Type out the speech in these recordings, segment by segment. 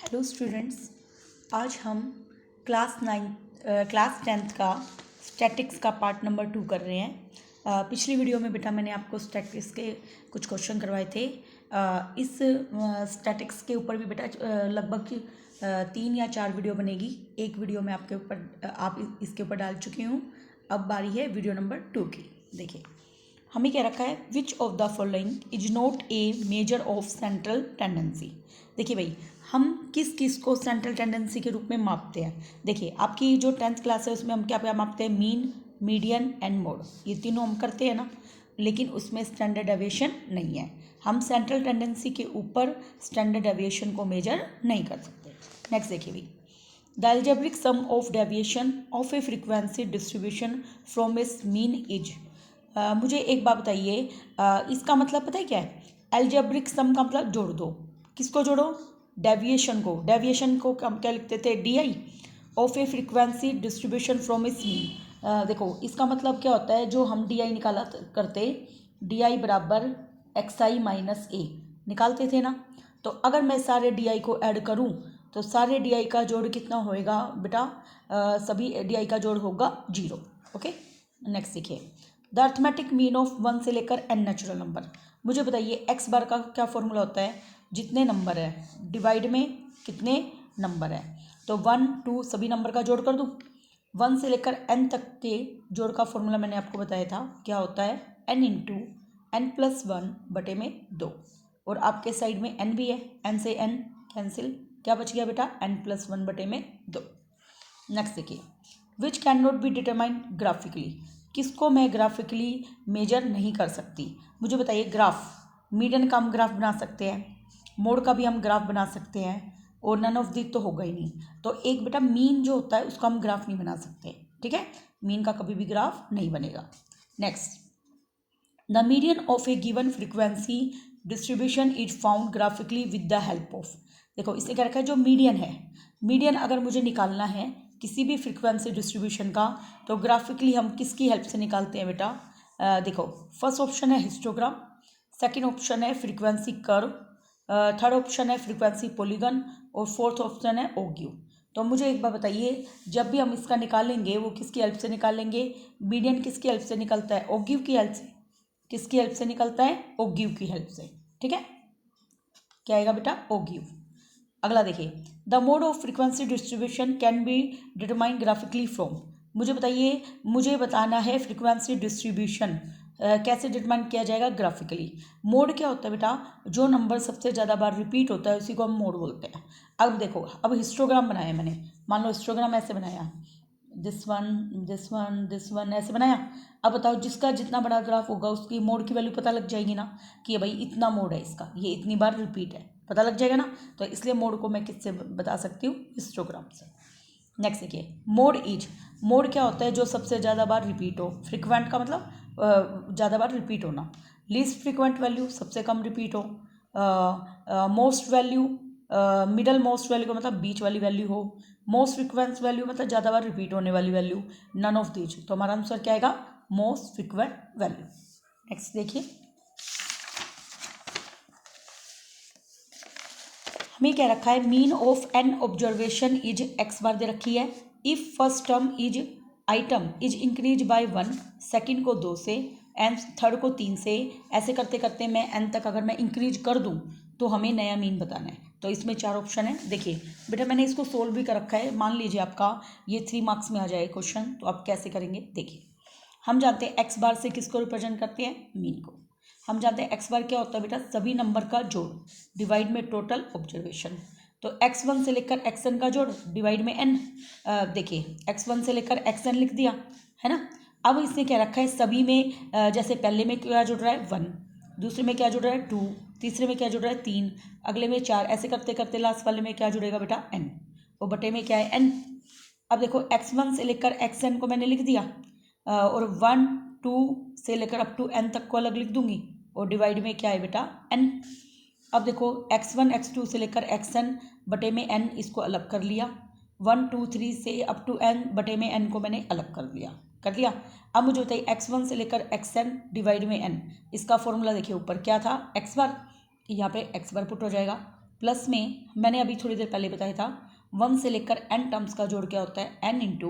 Hello students, आज हम class 10th का स्टैटिक्स का पार्ट नंबर 2 कर रहे हैं। पिछली वीडियो में बेटा मैंने आपको स्टैटिक्स के कुछ क्वेश्चन करवाए थे। इस स्टैटिक्स के ऊपर भी बेटा लगभग 3 या 4 वीडियो बनेगी। एक वीडियो में आपके ऊपर आप इसके ऊपर डाल चुकी हूँ। अब बारी है वीडियो नंबर 2 की। देखिए हमें क्या रखा है, which of the following is not a measure of central tendency. देखिए भाई, हम किस किस को सेंट्रल टेंडेंसी के रूप में मापते हैं। देखिए आपकी जो 10th क्लास है उसमें हम क्या क्या मापते हैं, मीन, मीडियन एंड मोड, ये तीनों हम करते हैं ना, लेकिन उसमें स्टैंडर्ड डेविएशन नहीं है। हम सेंट्रल टेंडेंसी के ऊपर स्टैंडर्ड डेविएशन को मेजर नहीं कर सकते। नेक्स्ट देखिए भाई, the algebraic sum of deviation of a frequency distribution from its mean is. मुझे एक बात बताइए, इसका मतलब पता है क्या है? अलजेब्रिक सम का मतलब जोड़ दो। किसको जोड़ो? डेविएशन को। डेविएशन को हम क्या लिखते थे, D I of a frequency distribution from its mean. देखो इसका मतलब क्या होता है, जो हम डी आई निकाला करते, डी आई बराबर एक्स आई माइनस ए निकालते थे ना। तो अगर मैं सारे डी आई को ऐड करूँ तो सारे डी आई का जोड़ कितना होएगा बेटा? सभी डी आई का जोड़ होगा 0। ओके, नेक्स्ट देखिए, द अर्थमेटिक मीन ऑफ 1 से लेकर n नेचुरल नंबर। मुझे बताइए एक्स बार का क्या फॉर्मूला होता है? जितने नंबर है डिवाइड में कितने नंबर है। तो 1 2 सभी नंबर का जोड़ कर दूँ। 1 से लेकर n तक के जोड़ का फॉर्मूला मैंने आपको बताया था, क्या होता है, n इंटू n प्लस 1 बटे में 2। और आपके साइड में n भी है, n से n कैंसिल, क्या बच गया बेटा? n प्लस 1 बटे में 2। नेक्स्ट देखिए, which can not be determined graphically. किसको मैं ग्राफिकली मेजर नहीं कर सकती? मुझे बताइए। ग्राफ, मीडियन का हम ग्राफ बना सकते हैं, मोड का भी हम ग्राफ बना सकते हैं, और नन ऑफ दी तो होगा ही नहीं। तो एक बेटा मीन जो होता है उसका हम ग्राफ नहीं बना सकते, ठीक है? मीन का कभी भी ग्राफ नहीं बनेगा। Next, the median of A given frequency distribution is found graphically with the help of. देखो इसने क्या रखा है, जो मीडियन है, मीडियन अगर मुझे निकालना है किसी भी फ्रीक्वेंसी डिस्ट्रीब्यूशन का, तो ग्राफिकली हम किसकी हेल्प से निकालते हैं बेटा? देखो फर्स्ट ऑप्शन है हिस्टोग्राम, सेकंड ऑप्शन है फ्रीक्वेंसी कर्व, थर्ड ऑप्शन है फ्रीक्वेंसी पॉलीगन, और फोर्थ ऑप्शन है ओग्यू। तो मुझे एक बार बताइए, जब भी हम इसका निकालेंगे वो किसकी हेल्प से निकालेंगे? मीडियन किसकी हेल्प से निकलता है? ओग्यू की हेल्प से। किसकी हेल्प से निकलता है? ओग्यू की हेल्प से, ठीक है? क्या आएगा बेटा? ओग्यू। अगला देखिए, the mode of frequency distribution can be determined graphically from. मुझे बताइए, मुझे बताना है फ्रीक्वेंसी डिस्ट्रीब्यूशन कैसे डिटरमाइन किया जाएगा ग्राफिकली। मोड क्या होता है बेटा? जो नंबर सबसे ज़्यादा बार रिपीट होता है उसी को हम मोड बोलते हैं। अब देखो, अब हिस्टोग्राम बनाया मैंने, मान लो हिस्टोग्राम ऐसे बनाया, this one this one this one ऐसे बनाया। अब बताओ, जिसका जितना बड़ा ग्राफ होगा उसकी मोड की वैल्यू पता लग जाएगी ना, कि भाई इतना मोड है इसका, ये इतनी बार रिपीट है, पता लग जाएगा ना। तो इसलिए मोड को मैं किससे बता सकती हूँ? हिस्टोग्राम से। नेक्स्ट देखिए, मोड इज। मोड क्या होता है? जो सबसे ज़्यादा बार रिपीट हो। फ्रिक्वेंट का मतलब ज़्यादा बार रिपीट होना। लीस्ट फ्रिक्वेंट वैल्यू, सबसे कम रिपीट हो। Most value, middle most value का मतलब बीच वाली वैल्यू हो। मोस्ट फ्रिक्वेंट वैल्यू मतलब ज़्यादा बार रिपीट होने वाली वैल्यू। None of these. तो हमारा आंसर क्या आएगा? Most frequent value. नेक्स्ट देखिए, हमें क्या रखा है, mean of an observation is x bar दे रखी है। If first term is item is increase by 1, second को 2 से, एंड थर्ड को 3 से, ऐसे करते करते मैं एन तक अगर मैं इंक्रीज कर दूं तो हमें नया मीन बताना है। तो इसमें 4 ऑप्शन है। देखिए बेटा मैंने इसको सोल्व भी कर रखा है, मान लीजिए आपका ये 3 मार्क्स में आ जाए क्वेश्चन, तो आप कैसे करेंगे देखिए। हम जानते हैं एक्स बार से किसको रिप्रेजेंट करते हैं? मीन को। हम जानते हैं एक्स बार क्या होता है बेटा? सभी नंबर का जोड़ डिवाइड में टोटल ऑब्जर्वेशन। तो x1 से लेकर xn का जोड़ डिवाइड में n। देखिए x1 से लेकर xn लिख दिया है ना। अब इसने क्या रखा है, सभी में जैसे पहले में क्या जुड़ रहा है 1, दूसरे में क्या जुड़ रहा है 2, तीसरे में क्या जुड़ रहा है 3, अगले में 4, ऐसे करते करते लास्ट वाले में क्या जुड़ेगा बेटा? n। और बटे में क्या है? n। अब देखो x1 से लेकर xn को मैंने लिख दिया, और 1 2 से लेकर अप टू n तक को अलग लिख दूंगी, और डिवाइड में क्या है बेटा? n। अब देखो x1 x2 से लेकर xn बटे में n, इसको अलग कर लिया। 1 2 3 से अप टू n बटे में n को मैंने अलग कर दिया। अब मुझे बताइए x1 से लेकर xn डिवाइड में n, इसका फॉर्मूला देखिए ऊपर क्या था? x बार, यहाँ पे x बार पुट हो जाएगा। प्लस में मैंने अभी थोड़ी देर पहले बताया था 1 से लेकर n टर्म्स का जोड़ क्या होता है n इंटू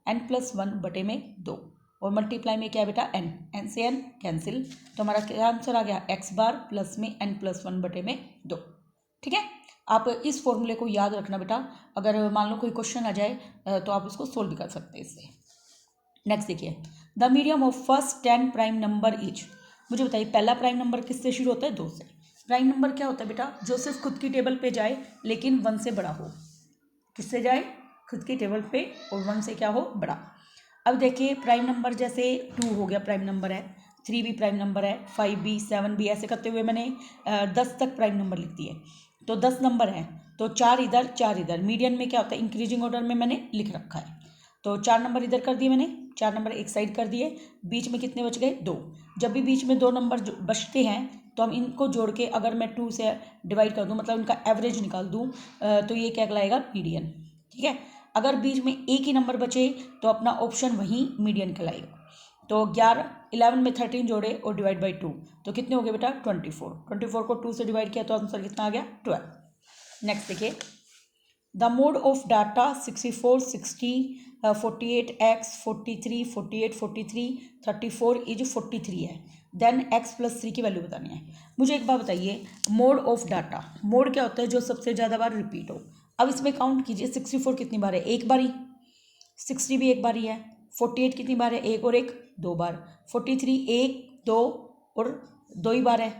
n+1 बटे में 2 और मल्टीप्लाई में क्या है बेटा n से n कैंसिल, तो हमारा क्या आंसर आ गया x बार प्लस में n+1 बटे में 2। ठीक है, आप इस फॉर्मूले को याद रखना बेटा, अगर मान लो कोई क्वेश्चन आ जाए तो आप उसको सोल्व भी कर सकते हैं इससे। नेक्स्ट देखिए, the medium of first 10 prime number is. मुझे बताइए पहला प्राइम नंबर किससे शुरू होता है? 2 से। प्राइम नंबर क्या होता है बेटा? जो सिर्फ खुद की टेबल पे जाए लेकिन 1 से बड़ा हो। किससे जाए? खुद की टेबल पे, और 1 से क्या हो? बड़ा। अब देखिए प्राइम नंबर जैसे 2 हो गया प्राइम नंबर है, 3 भी प्राइम नंबर है, 5 भी, 7 भी, ऐसे करते हुए मैंने 10 तक प्राइम नंबर लिख दिए। तो 10 नंबर है तो 4 इधर 4 इधर, मीडियन में क्या होता है इंक्रीजिंग ऑर्डर में मैंने लिख रखा है। तो 4 नंबर इधर कर दिए मैंने, 4 नंबर एक साइड कर दिए, बीच में कितने बच गए? 2। जब भी बीच में 2 नंबर बचते हैं तो हम इनको जोड़ के अगर मैं 2 से डिवाइड कर दूँ, मतलब इनका एवरेज निकाल दूँ, तो ये क्या कहलाएगा? मीडियन। ठीक है, अगर बीच में एक ही नंबर बचे तो अपना ऑप्शन वहीं मीडियन कहलाएगा। तो 11 में 13 जोड़े और डिवाइड बाई 2 तो कितने हो गए बेटा? 24 को 2 से डिवाइड किया तो आंसर कितना आ गया? 12। नेक्स्ट देखिए, the mode of data 64, 60, 48x, 43, 48, 43, 34 is 43 है। देन x+3 की वैल्यू बतानी है। मुझे एक बात बताइए, मोड ऑफ डाटा, मोड क्या होता है? जो सबसे ज़्यादा बार रिपीट हो। अब इसमें काउंट कीजिए, 64 कितनी बार है? एक बार ही। 60 भी एक बार ही है। 48 कितनी बार है? एक और एक, 2 बार। 43 1 2 और 2 ही बार है।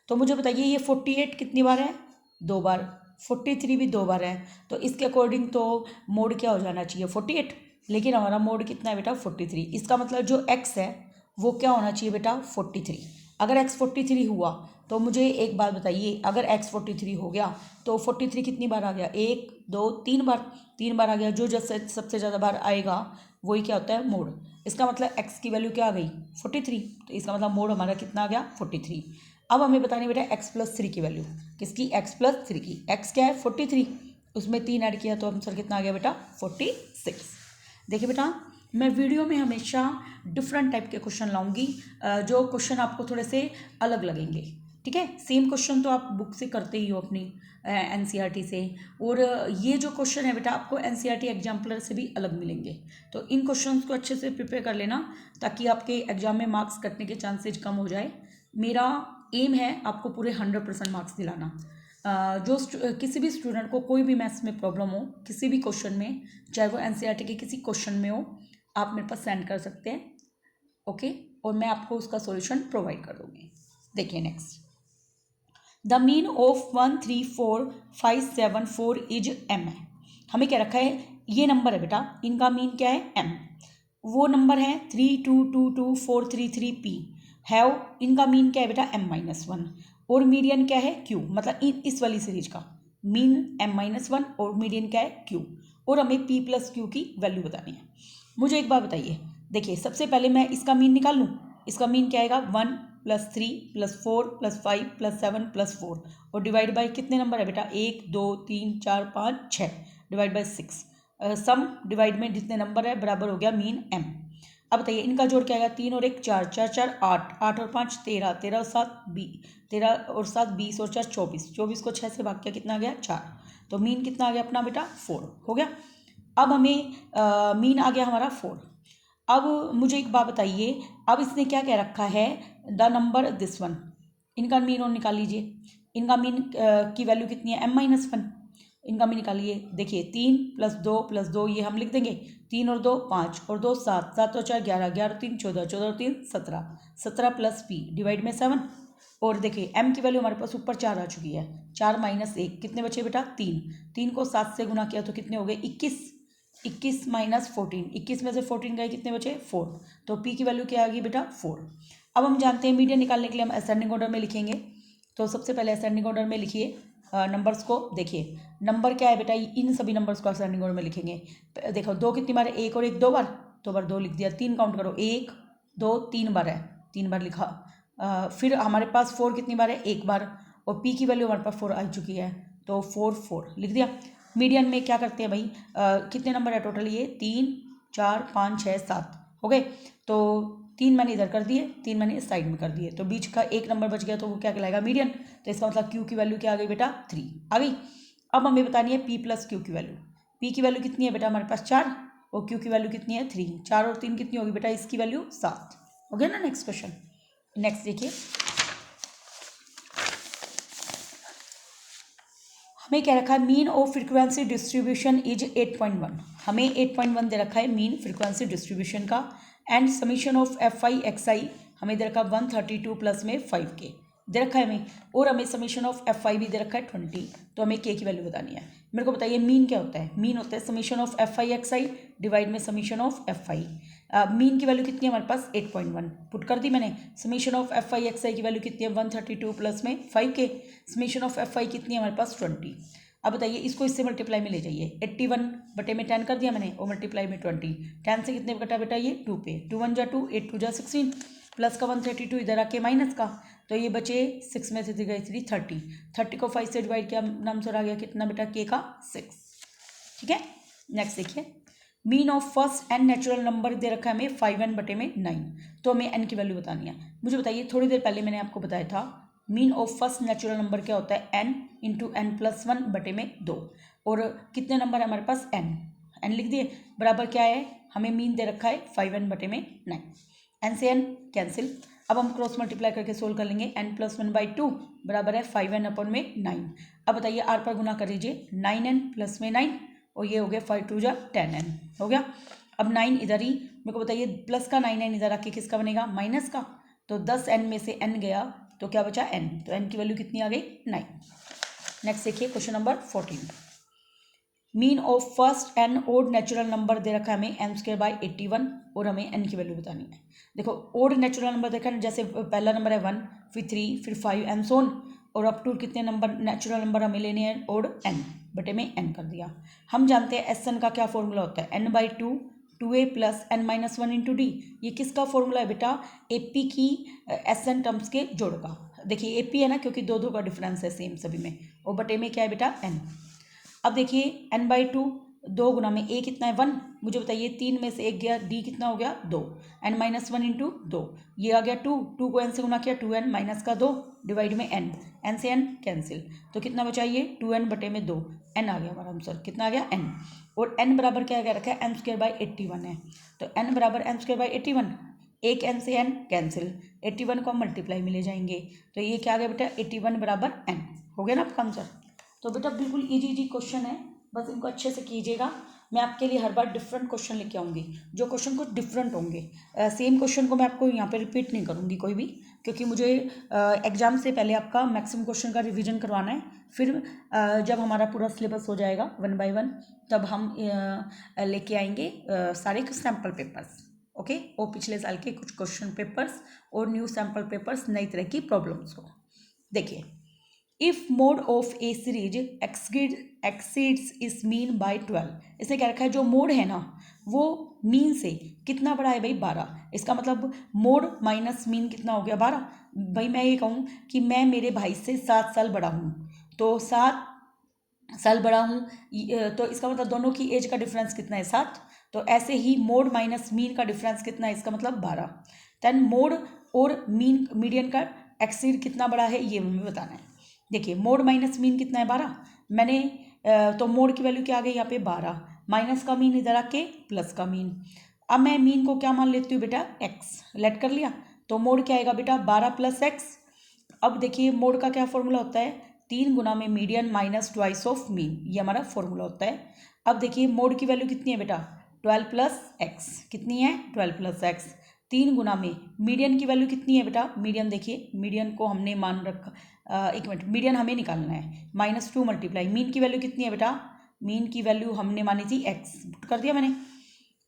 तो मुझे बताइए ये 48 कितनी बार है? 2 बार। 43 भी 2 बार है, तो इसके अकॉर्डिंग तो मोड क्या हो जाना चाहिए? 48। लेकिन हमारा मोड कितना है बेटा? 43। इसका मतलब जो x है वो क्या होना चाहिए बेटा? 43। अगर x 43 हुआ तो मुझे एक बात बताइए, अगर x 43 हो गया तो 43 कितनी बार आ गया? 1 2 3 बार, 3 बार आ गया। जो जैसे सबसे ज़्यादा बार आएगा वही क्या होता है? मोड। इसका मतलब x की वैल्यू क्या आ गई? 43। तो इसका मतलब मोड हमारा कितना आ गया? 43। अब हमें बतानी बेटा x+3 की वैल्यू। किसकी? x+3 की। x क्या है? 43, उसमें 3 ऐड किया तो आंसर कितना आ गया बेटा? 46। देखिए बेटा, मैं वीडियो में हमेशा डिफरेंट टाइप के क्वेश्चन लाऊंगी, जो क्वेश्चन आपको थोड़े से अलग लगेंगे। ठीक है, सेम क्वेश्चन तो आप बुक से करते ही हो अपनी एनसीईआरटी से, और ये जो क्वेश्चन है बेटा आपको एनसीईआरटी एग्जाम्पलर से भी अलग मिलेंगे। तो इन क्वेश्चंस को अच्छे से प्रिपेयर कर लेना ताकि आपके एग्जाम में मार्क्स कटने के चांसेज कम हो जाए। मेरा एम है आपको पूरे 100% मार्क्स दिलाना। जो किसी भी स्टूडेंट को कोई भी मैथ्स में प्रॉब्लम हो, किसी भी क्वेश्चन में, चाहे वो एनसीईआरटी के किसी क्वेश्चन में हो, आप मेरे पास सेंड कर सकते हैं। ओके, और मैं आपको उसका सॉल्यूशन प्रोवाइड कर दूँगी। देखिए next, the mean of 1 3 4 5 7 4 is m है। हमें क्या रखा है? ये नंबर है बेटा, इनका मीन क्या है? m। वो नंबर है 3 2 2 2 4 3 3 p हैव, इनका मीन क्या है बेटा? m-1। और मीडियन क्या है? q। मतलब इस वाली सीरीज का मीन m-1 और मीडियन क्या है? q। और हमें p+q की वैल्यू बतानी है। मुझे एक बात बताइए, देखिए सबसे पहले मैं इसका मीन निकाल लूँ। इसका मीन क्या आएगा? 1 +3 +4 +5 +7 +4 और डिवाइड बाई कितने नंबर है बेटा? 1 2 3 4 5 6 डिवाइड बाई 6। सम डिवाइड में जितने नंबर है बराबर हो गया मीन m। अब बताइए इनका जोड़ क्या आएगा? 3 और 1 4, 4 4 8, 8 और 5 13, 13 और 7 13 और 7 20 और 4 24, 24 को 6 से भाग किया कितना आ गया? 4। तो मीन कितना आ गया अपना बेटा? 4 हो गया। अब हमें मीन आ गया हमारा 4। अब मुझे एक बात बताइए, अब इसने क्या कह रखा है? The number this one. इनका मीन और निकाल लीजिए। इनका मीन की वैल्यू कितनी है? m-1। इनका मीन निकालिए। देखिए 3 + 2 ये हम लिख देंगे, 3 और 2 5 और 2 7, 7 और 4 11, 11 और 3 14, 14 और 3 17, 17 + p डिवाइड में 7। और देखिए m की वैल्यू हमारे पास ऊपर 4 आ चुकी है, 4 - 1 कितने बचे बेटा? 3। 3 को 7 से गुना किया तो कितने हो गए? 21। 21 - 14, 21 में से 14 गए कितने बचे? 4। तो p की वैल्यू क्या आ गई बेटा? 4। अब हम जानते हैं मीडियन निकालने के लिए हम असेंडिंग ऑर्डर में लिखेंगे। तो सबसे पहले असेंडिंग ऑर्डर में लिखिए नंबर्स को। देखिए नंबर क्या है बेटा? इन सभी नंबर्स को असेंडिंग ऑर्डर में लिखेंगे। देखो 2 कितनी बार है? 1 और 1 2 बार, 2 बार 2 लिख दिया। 3 काउंट करो, 1 2 3 बार है, 3 बार लिखा। फिर हमारे पास 4 कितनी बार है? 1 बार। और p की वैल्यू हमारे पास 4 आ चुकी है, तो 4 4 लिख दिया। मीडियन में क्या करते हैं भाई? कितने नंबर है टोटल? ये 3 4 5 6 7 हो गए। तो 3 मैंने इधर कर दिए, 3 मैंने इस साइड में कर दिए, तो बीच का एक नंबर बच गया, तो वो क्या कहलाएगा, मीडियन। तो इसका मतलब क्यू की वैल्यू क्या आ गई बेटा, 3 आ गई। अब हमें बतानी है पी प्लस क्यू की वैल्यू। पी की वैल्यू कितनी है बेटा हमारे पास 4, और क्यू की वैल्यू कितनी है 3। 4 और 3 कितनी होगी बेटा, इसकी वैल्यू 7 हो गया ना। नेक्स्ट क्वेश्चन, नेक्स्ट देखिए, हमें क्या रखा है, mean of frequency distribution is 8.1। हमें 8.1 दे रखा है मीन फ्रीक्वेंसी डिस्ट्रीब्यूशन का, and summation of f i x i हमें दे रखा है 132 प्लस में 5K दे रखा है हमें, और हमें समीशन ऑफ एफ आई भी दे रखा है 20। तो हमें के की वैल्यू बतानी है। मेरे को बताइए मीन क्या होता है। मीन होता है summation of f i x i divide में summation of f i. Mean की वैल्यू कितनी है हमारे पास 8.1 पुट कर दी मैंने। Summation of f i x i की वैल्यू कितनी है 132 प्लस में 5K। समीशन ऑफ एफ आई कितनी है हमारे पास 20। अब बताइए इसको इससे मल्टीप्लाई में ले जाइए, 81 बटे में 10 कर दिया मैंने, और मल्टीप्लाई में 20। 10 से कितने कटा बेटा ये 2 पे, 2 1 जा 2, 8 2 जा 16, प्लस का 132 इधर आके माइनस का, तो ये बचे 6 में से गई 3 30। 30 को 5 से डिवाइड किया, नाम से आ गया कितना बेटा के का 6। ठीक है, नेक्स्ट देखिए, mean of first n natural number दे रखा है हमें 5n बटे में 9। तो हमें n की वैल्यू बतानी है। मुझे बताइए, थोड़ी देर पहले मैंने आपको बताया था mean of first natural number क्या होता है, n इंटू एन प्लस 1 बटे में 2। और कितने नंबर है हमारे पास n लिख दिए, बराबर क्या है, हमें मीन दे रखा है 5n बटे में 9। n से n कैंसिल। अब हम क्रॉस मल्टीप्लाई करके सोल्व कर लेंगे, n प्लस 1/2 बराबर है 5n अपन में 9। अब बताइए r पर गुना कर लीजिए, 9n प्लस में 9, और ये हो गया 5 2 जा 10n हो गया। अब 9 इधर ही, मेरे को बताइए प्लस का 9n इधर आके किसका बनेगा, माइनस का। तो 10n में से n गया, तो क्या बचा n, तो n की वैल्यू कितनी आ गई 9। नेक्स्ट देखिए question number 14, mean of first n odd natural number दे रखा है हमें m²/81, और हमें n की वैल्यू बतानी है। देखो ओड नेचुरल नंबर देखा है, जैसे पहला नंबर है 1, फिर 3, फिर 5 एंड सो ऑन, और अप टू कितने नंबर नेचुरल नंबर हमें लेने हैं, ओड n बटे में n कर दिया। हम जानते हैं एस एन का क्या फॉर्मूला होता है, n/2 2a plus n-1 into D. ये किसका फॉर्मूला है बेटा, AP की एस एन टर्म्स के जोड़ का। देखिए AP है ना, क्योंकि दो का डिफरेंस है सेम सभी में, और बटे में क्या है बेटा n। अब देखिए n/2 2 गुना में a कितना है 1, मुझे बताइए 3 में से 1 गया, d कितना हो गया 2, n-1 इंटू 2, ये आ गया 2, 2 को n से गुना किया 2n माइनस का 2 डिवाइड में n से n कैंसिल, तो कितना बचा ये 2n बटे में 2, n आ गया हमारा आंसर, कितना आ गया n। और n बराबर क्या क्या रखा है, m²/81 है, तो n बराबर m²/81, एक n से n कैंसिल, 81 को हम मल्टीप्लाई में ले जाएंगे, तो ये क्या आ गया बेटा 81 बराबर n हो गया ना आपका आंसर। तो बेटा बिल्कुल इजी क्वेश्चन है, बस इनको अच्छे से कीजिएगा। मैं आपके लिए हर बार डिफरेंट क्वेश्चन लेके आऊँगी, जो क्वेश्चन कुछ डिफरेंट होंगे। सेम क्वेश्चन को मैं आपको यहाँ पे रिपीट नहीं करूँगी कोई भी, क्योंकि मुझे एग्जाम से पहले आपका मैक्सिमम क्वेश्चन का रिवीजन करवाना है। फिर जब हमारा पूरा सिलेबस हो जाएगा 1 बाय 1, तब हम लेके आएंगे सारे सैम्पल पेपर्स, ओके, और पिछले साल के कुछ क्वेश्चन पेपर्स और न्यू सैम्पल पेपर्स, नई तरह की प्रॉब्लम्स को। देखिए, if mode of A series exceeds इस मीन बाय 12, इसने क्या रखा है, जो मोड है ना वो मीन से कितना बड़ा है भाई 12। इसका मतलब मोड माइनस मीन कितना हो गया 12। भाई मैं ये कहूँ कि मैं मेरे भाई से 7 साल बड़ा हूँ, तो 7 साल बड़ा हूँ, तो इसका मतलब दोनों की एज का डिफरेंस कितना है 7। तो ऐसे ही मोड माइनस मीन का डिफरेंस कितना है, इसका मतलब 12। देन मोड और मीन मीडियन का एक्सीड कितना बड़ा है, ये हमें बताना है। देखिए मोड माइनस मीन कितना है 12, मैंने तो मोड की वैल्यू क्या आ गई यहाँ पे 12, माइनस का मीन इधर आके प्लस का मीन। अब मैं मीन को क्या मान लेती हूँ बेटा x, लेट कर लिया, तो मोड क्या आएगा बेटा 12 प्लस x। अब देखिए मोड का क्या फॉर्मूला होता है, 3 गुना में median minus twice of mean, ये हमारा फॉर्मूला होता है। अब देखिए मोड की वैल्यू कितनी है बेटा 12 प्लस एक्स, कितनी है 12 प्लस एक्स, 3 गुना में मीडियन की वैल्यू कितनी है बेटा, मीडियन देखिए मीडियन को हमने मान रखा, एक मिनट, मीडियन हमें निकालना है, -2 मल्टीप्लाई, मीन की वैल्यू कितनी है बेटा, मीन की वैल्यू हमने मानी थी x, कर दिया मैंने।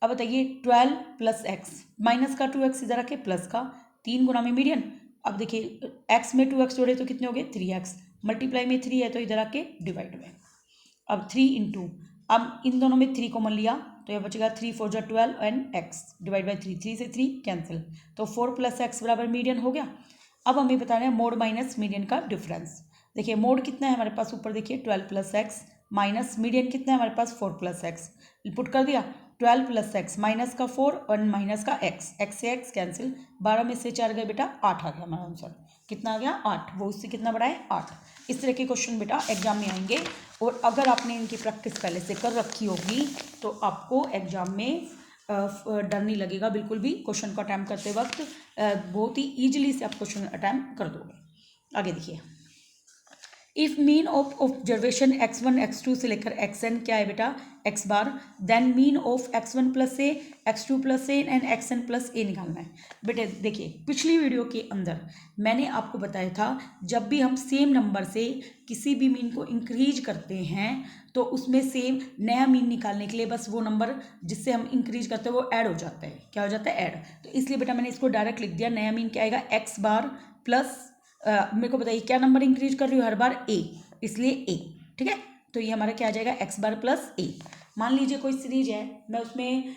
अब बताइए 12 प्लस एक्स, माइनस का 2x इधर आके प्लस का, 3 गुना में मीडियन। अब देखिए x में 2x जोड़े तो कितने हो गए 3x, मल्टीप्लाई में 3 है तो इधर आके डिवाइड में। अब 3 इंटू, अब इन दोनों में 3 कॉमन लिया, तो यह बचेगा 3 4 जा 12 एंड x डिवाइड बाई 3, 3 से 3 कैंसिल, तो 4 प्लस एक्स बराबर मीडियन हो गया। अब हमें बताना है मोड माइनस मीडियन का डिफरेंस। देखिए मोड कितना है हमारे पास, ऊपर देखिए 12 प्लस एक्स, माइनस मीडियन कितना है हमारे पास 4 प्लस एक्स, पुट कर दिया, 12 प्लस एक्स माइनस का 4 और माइनस का एक्स से एक्स कैंसिल, 12 में से 4 गए बेटा 8 आ गया हमारा आंसर। कितना आ गया 8, वो उससे कितना बड़ा है 8। इस तरह के क्वेश्चन बेटा एग्जाम में आएंगे, और अगर आपने इनकी प्रैक्टिस पहले से कर रखी होगी तो आपको एग्जाम में डर नहीं लगेगा बिल्कुल भी। क्वेश्चन को अटैम्प्ट करते वक्त बहुत ही ईजिली से आप क्वेश्चन अटैम्प्ट कर दोगे। आगे देखिए, if mean of observation x1 x2 से लेकर xn क्या है बेटा x bar, then mean of x1 plus a x2 plus a and xn plus a निकालना है। बेटे देखिए, पिछली वीडियो के अंदर मैंने आपको बताया था जब भी हम सेम नंबर से किसी भी मीन को इंक्रीज करते हैं तो उसमें सेम नया मीन निकालने के लिए बस वो नंबर जिससे हम इंक्रीज करते हैं वो ऐड हो जाता है। क्या हो जाता है ऐड। तो इसलिए बेटा मैंने इसको डायरेक्ट लिख दिया, नया मीन क्या आएगा x बार प्लस मेरे को बताइए क्या नंबर इंक्रीज कर रही हूँ हर बार a, इसलिए a। ठीक है, तो ये हमारा क्या आ जाएगा x बार प्लस a। मान लीजिए कोई सीरीज है, मैं उसमें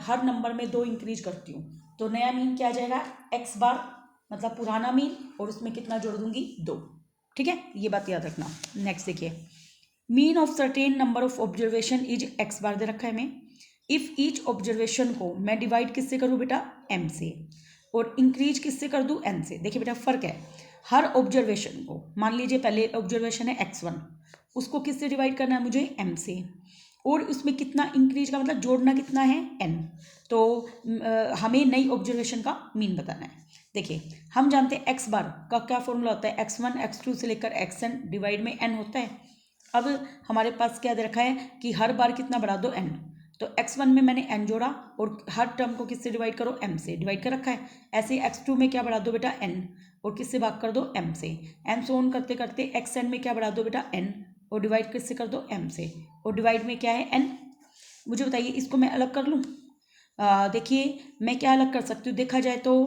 हर नंबर में 2 इंक्रीज करती हूँ, तो नया मीन क्या आ जाएगा x बार मतलब पुराना मीन, और उसमें कितना जोड़ दूंगी 2। ठीक है, ये बात याद रखना। नेक्स्ट देखिए, mean of certain number of observation is x बार दे रखा है हमें। इफ ईच ऑब्जर्वेशन को मैं डिवाइड किससे करूँ बेटा m से, और इंक्रीज किससे कर दूँ n से। देखिए बेटा फर्क है, हर ऑब्जर्वेशन को मान लीजिए पहले ऑब्जर्वेशन है x1, उसको किससे डिवाइड करना है मुझे m से, और उसमें कितना इंक्रीज का मतलब जोड़ना कितना है n। तो हमें नई ऑब्जर्वेशन का मीन बताना है। देखिए हम जानते हैं x बार का क्या फॉर्मूला होता है, x1 x2 से लेकर xn डिवाइड में n होता है। अब हमारे पास क्या दे रखा है कि हर बार कितना बढ़ा दो n, तो x1 में मैंने n जोड़ा और हर टर्म को किससे डिवाइड करो m से डिवाइड कर रखा है। ऐसे x2 में क्या बढ़ा दो बेटा n और किससे भाग कर दो m से। m से ऑन करते करते xn में क्या बढ़ा दो बेटा n और डिवाइड किससे कर दो m से, और डिवाइड में क्या है n। मुझे बताइए इसको मैं अलग कर लूँ। देखिए मैं क्या अलग कर सकती हूँ, देखा जाए तो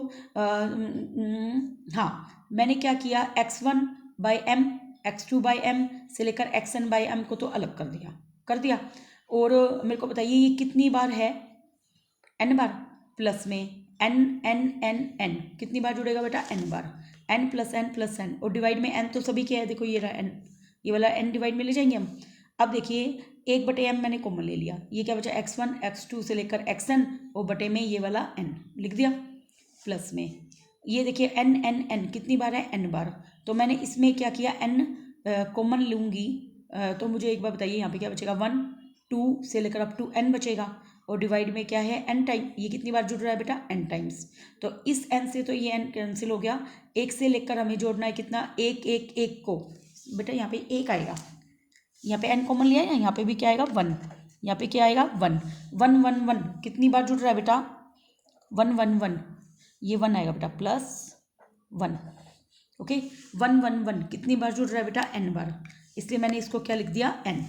हाँ मैंने क्या किया x1 by M x2 by M से लेकर xn बाई एम को तो अलग कर दिया। और मेरे को बताइए ये कितनी बार है n बार, प्लस में n n n n कितनी बार जुड़ेगा बेटा n बार, n प्लस n और डिवाइड में n तो सभी क्या है, देखो ये रहा n, ये वाला n डिवाइड में ले जाएंगे हम। अब देखिए 1/m मैंने कॉमन ले लिया, ये क्या बचा x1 x2 से लेकर xn और बटे में ये वाला n लिख दिया, प्लस में ये देखिए n n n कितनी बार है n बार। तो मैंने इसमें क्या किया n कॉमन लूँगी, तो मुझे एक बार बताइए यहाँ पे क्या बचेगा 1 2 से लेकर अप टू n बचेगा, और डिवाइड में क्या है n टाइम, ये कितनी बार जुड़ रहा है बेटा n टाइम्स। तो इस n से तो ये n कैंसिल हो गया, एक से लेकर हमें जोड़ना है कितना 1 1 1 को, बेटा यहाँ पे 1 आएगा, यहाँ पे n कॉमन लिया है ना, यहाँ पे भी क्या आएगा 1, यहाँ पे क्या आएगा 1 1 1 1 कितनी बार जुड़ रहा है बेटा 1 1 1, ये 1 आएगा बेटा प्लस 1। ओके 1 1 1 कितनी बार जुड़ रहा है बेटा n बार, इसलिए मैंने इसको क्या लिख दिया n,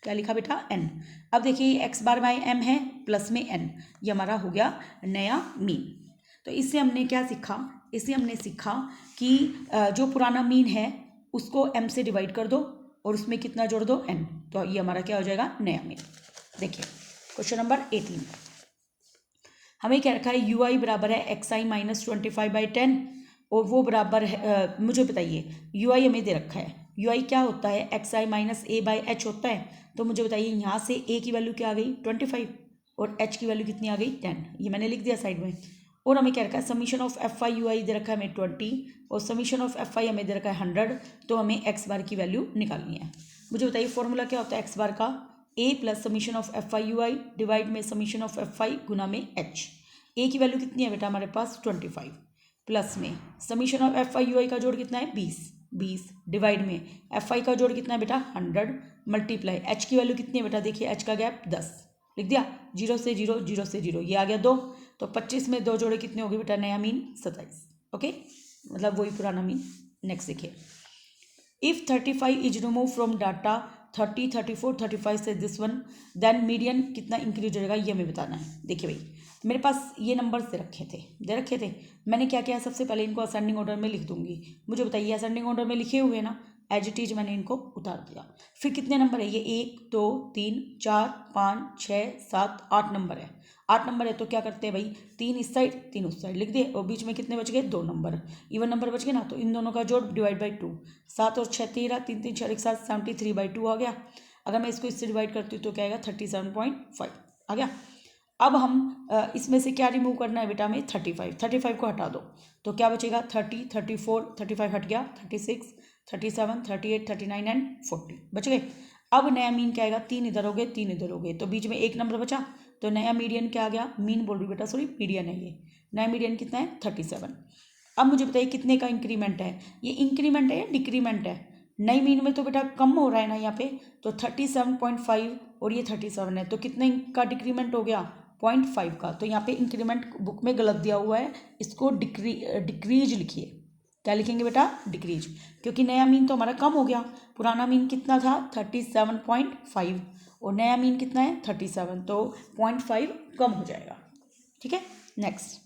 क्या लिखा बेटा n। अब देखिए x बार बाई m है प्लस में n, ये हमारा हो गया नया मीन। तो इससे हमने क्या सीखा, इससे हमने सीखा कि जो पुराना मीन है उसको m से डिवाइड कर दो और उसमें कितना जोड़ दो n, तो ये हमारा क्या हो जाएगा नया मीन। देखिए क्वेश्चन नंबर 18, हमें क्या रखा है ui बराबर है xi माइनस 25/10 और वो बराबर है मुझे बताइए ui हमें दे रखा है, ui क्या होता है xi minus a by h होता है। तो मुझे बताइए यहाँ से a की वैल्यू क्या आ गई 25 और h की वैल्यू कितनी आ गई 10, ये मैंने लिख दिया साइड में। और हमें क्या रखा है समीशन ऑफ fi ui दे रखा है हमें 20 और समीशन ऑफ fi हमें दे रखा है 100, तो हमें x बार की वैल्यू निकालनी है। मुझे बताइए फॉर्मूला क्या होता है x बार का, a plus summation of fi ui divide में समीशन ऑफ fi गुना में h। a की वैल्यू कितनी है बेटा हमारे पास 25, प्लस में समीशन ऑफ fi ui का जोड़ कितना है 20 डिवाइड में fi का जोड़ कितना है बेटा 100 मल्टीप्लाई h की वैल्यू कितनी है बेटा, देखिए h का गैप 10 लिख दिया, 0 से 0 0 से 0 ये आ गया 2, तो 25 में 2 जोड़े कितने हो गए बेटा नया मीन 27। ओके मतलब वही पुराना मीन। नेक्स्ट देखिए, if 35 is remove from data 30 34 35 से दिस वन, देन मीडियन कितना इंक्रीज हो जाएगा ये हमें बताना है। देखिए भाई मेरे पास ये नंबर्स दे रखे थे, मैंने क्या किया सबसे पहले इनको असेंडिंग ऑर्डर में लिख दूंगी। मुझे बताइए असेंडिंग ऑर्डर में लिखे हुए ना, एज इट इज मैंने इनको उतार दिया। फिर कितने नंबर है ये 1 2 3 4 5 6 7 8 नंबर है, 8 नंबर है तो क्या करते हैं भाई 3 इस साइड 3 उस साइड लिख दिए, और बीच में कितने बच गए 2 नंबर, इवन नंबर बच गए ना, तो इन दोनों का जोड़ डिवाइड बाई 2, 7 और 6 13 3 3 6 7 73/2 आ गया। अगर मैं इसको इससे डिवाइड करती हूँ तो क्या आएगा 37.5 आ गया। अब हम इसमें से क्या रिमूव करना है बेटा, हमें 35 को हटा दो तो क्या बचेगा, 30, 34, 35 हट गया, 36, 37, 38, 39 एंड 40 बच गए। अब नया मीन क्या आएगा, 3 इधर हो गए, 3 इधर हो गए, तो बीच में एक नंबर बचा, तो नया मीडियन क्या आ गया, मीन बोल रही बेटा, सॉरी मीडियन है ये, नया मीडियन कितना है 37। अब मुझे बताइए कितने का इंक्रीमेंट है, ये इंक्रीमेंट है या डिक्रीमेंट है, नई मीन में तो बेटा कम हो रहा है ना यहाँ पे, तो 37.5 और ये 37 है, तो कितने का डिक्रीमेंट हो गया, 0.5 का। तो यहाँ पे इंक्रीमेंट बुक में गलत दिया हुआ है, इसको डिक्रीज लिखिए। क्या लिखेंगे बेटा, डिक्रीज, क्योंकि नया मीन तो हमारा कम हो गया, पुराना मीन कितना था 37.5 और नया मीन कितना है 37, तो 0.5 कम हो जाएगा। ठीक है, next,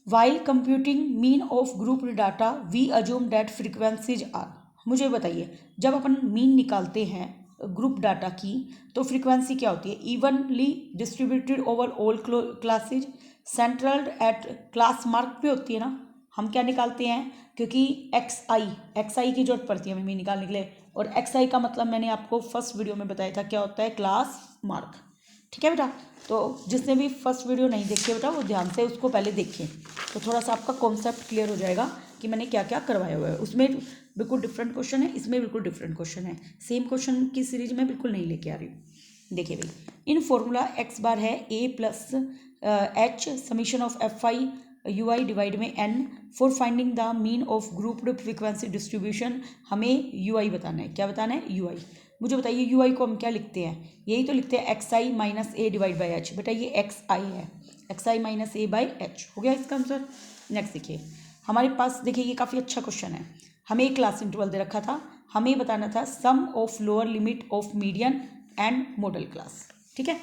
while computing mean of group data we assume that frequencies are. मुझे बताइए जब अपन मीन निकालते हैं ग्रुप डाटा की तो फ्रीक्वेंसी क्या होती है, evenly distributed over all classes, centred at class mark पे होती है ना। हम क्या निकालते हैं, क्योंकि एक्स आई की जरूरत पड़ती है हमें मीन निकालने के लिए, और एक्स आई का मतलब मैंने आपको फर्स्ट वीडियो में बताया था क्या होता है, क्लास मार्क। ठीक है बेटा, तो जिसने भी फर्स्ट वीडियो नहीं देखी बेटा वो ध्यान से उसको पहले देखें, तो थोड़ा सा आपका कॉन्सेप्ट क्लियर हो जाएगा कि मैंने क्या क्या करवाया हुआ है। उसमें बिल्कुल डिफरेंट क्वेश्चन है, इसमें बिल्कुल डिफरेंट क्वेश्चन है, सेम क्वेश्चन की सीरीज में बिल्कुल नहीं लेके आ रही हूँ। देखिए भाई, इन फॉर्मूला एक्स बार है a plus h summation of f i u i divide में n for finding the mean of grouped frequency distribution. हमें यू आई बताना है, क्या बताना है, यू आई। मुझे बताइए यू आई को हम क्या लिखते हैं, यही तो लिखते हैं x I minus A divide by H. बेटा ये एक्स आई है, x I minus A by H हो गया इसका आंसर। नेक्स्ट देखिए हमारे पास, देखिए ये काफ़ी अच्छा क्वेश्चन है, हमें एक क्लास इंटरवल दे रखा था, हमें बताना था sum of lower limit of median and modal class. ठीक है,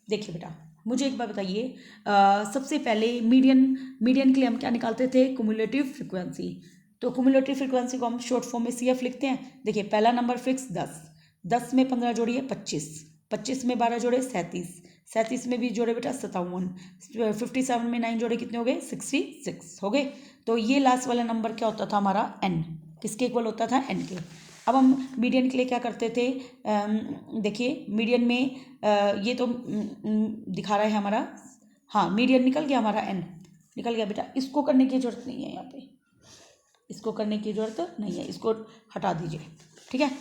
देखिए बेटा मुझे एक बार बताइए, सबसे पहले मीडियन के लिए हम क्या निकालते थे, कुमुलेटिव फ्रिक्वेंसी। तो कुमुलेटिव फ्रिक्वेंसी को हम शॉर्ट फॉर्म में सी एफ लिखते हैं। देखिए पहला नंबर फिक्स 10, 10 में 15 जोड़िए 25, 25 में 12 जोड़े 37, 37 में भी जोड़े बेटा 57, 57 में 9 जोड़े कितने हो गए 66 हो गए। तो ये लास्ट वाला नंबर क्या होता था हमारा n, किसके इक्वल होता था n के। अब हम मीडियन के लिए क्या करते थे, देखिए मीडियन में ये तो दिखा रहा है हमारा, हाँ मीडियन निकल गया हमारा n निकल गया बेटा, इसको करने की जरूरत नहीं है, यहाँ पे इसको करने की जरूरत नहीं है, इसको हटा दीजिए। ठीक है,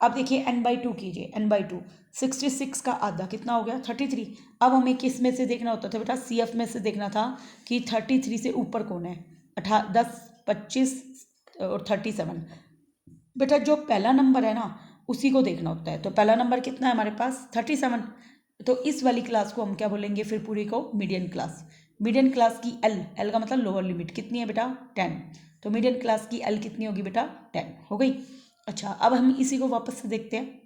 अब देखिए n/2 कीजिए, n/2 66 का आधा कितना हो गया 33। अब हमें किस में से देखना होता था बेटा, सी एफ में से देखना था कि 33 से ऊपर कौन है, 10, 25 और 37। बेटा जो पहला नंबर है ना उसी को देखना होता है, तो पहला नंबर कितना है हमारे पास 37, तो इस वाली क्लास को हम क्या बोलेंगे फिर पूरी को, मीडियन क्लास। मीडियन क्लास की एल का मतलब लोअर लिमिट कितनी है बेटा 10, तो मीडियन क्लास की एल कितनी होगी बेटा 10 हो गई। अच्छा अब हम इसी को वापस से देखते हैं,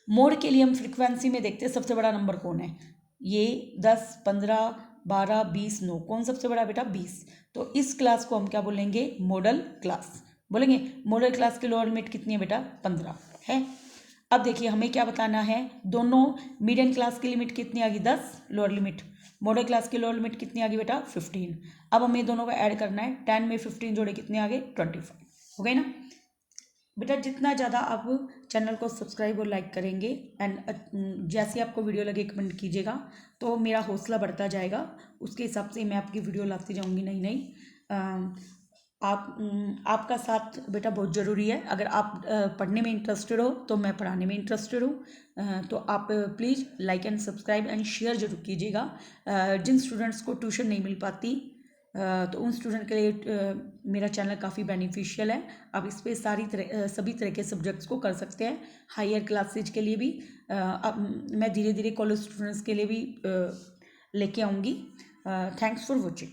मोड के लिए हम फ्रिक्वेंसी में देखते हैं सबसे बड़ा नंबर कौन है, ये 10, 15, 12, 20, 9, कौन सबसे बड़ा बेटा 20, तो इस क्लास को हम क्या बोलेंगे, मॉडल क्लास बोलेंगे। मॉडल क्लास की लोअर लिमिट कितनी है बेटा 15 है। अब देखिए हमें क्या बताना है, दोनों मीडियन क्लास की लिमिट कितनी आ गई 10 लोअर लिमिट, मॉडल क्लास की लोअर लिमिट कितनी आ गई बेटा 15। अब हमें दोनों को ऐड करना है, 10 में 15 जोड़े कितने आ गए 25 हो गए ना बेटा। जितना ज़्यादा आप चैनल को सब्सक्राइब और लाइक करेंगे एंड जैसे आपको वीडियो लगे कमेंट कीजिएगा तो मेरा हौसला बढ़ता जाएगा, उसके हिसाब से मैं आपकी वीडियो लाती जाऊंगी नई नई। आपका साथ बेटा बहुत ज़रूरी है, अगर आप पढ़ने में इंटरेस्टेड हो तो मैं पढ़ाने में इंटरेस्टेड हूँ, तो आप please like and subscribe and share जरूर कीजिएगा। जिन स्टूडेंट्स को ट्यूशन नहीं मिल पाती तो उन स्टूडेंट के लिए मेरा चैनल काफ़ी बेनिफिशियल है, आप इस पर सभी तरह के सब्जेक्ट्स को कर सकते हैं। हायर क्लासेज के लिए भी अब मैं धीरे धीरे कॉलेज स्टूडेंट्स के लिए भी लेके आऊँगी। Thanks for watching.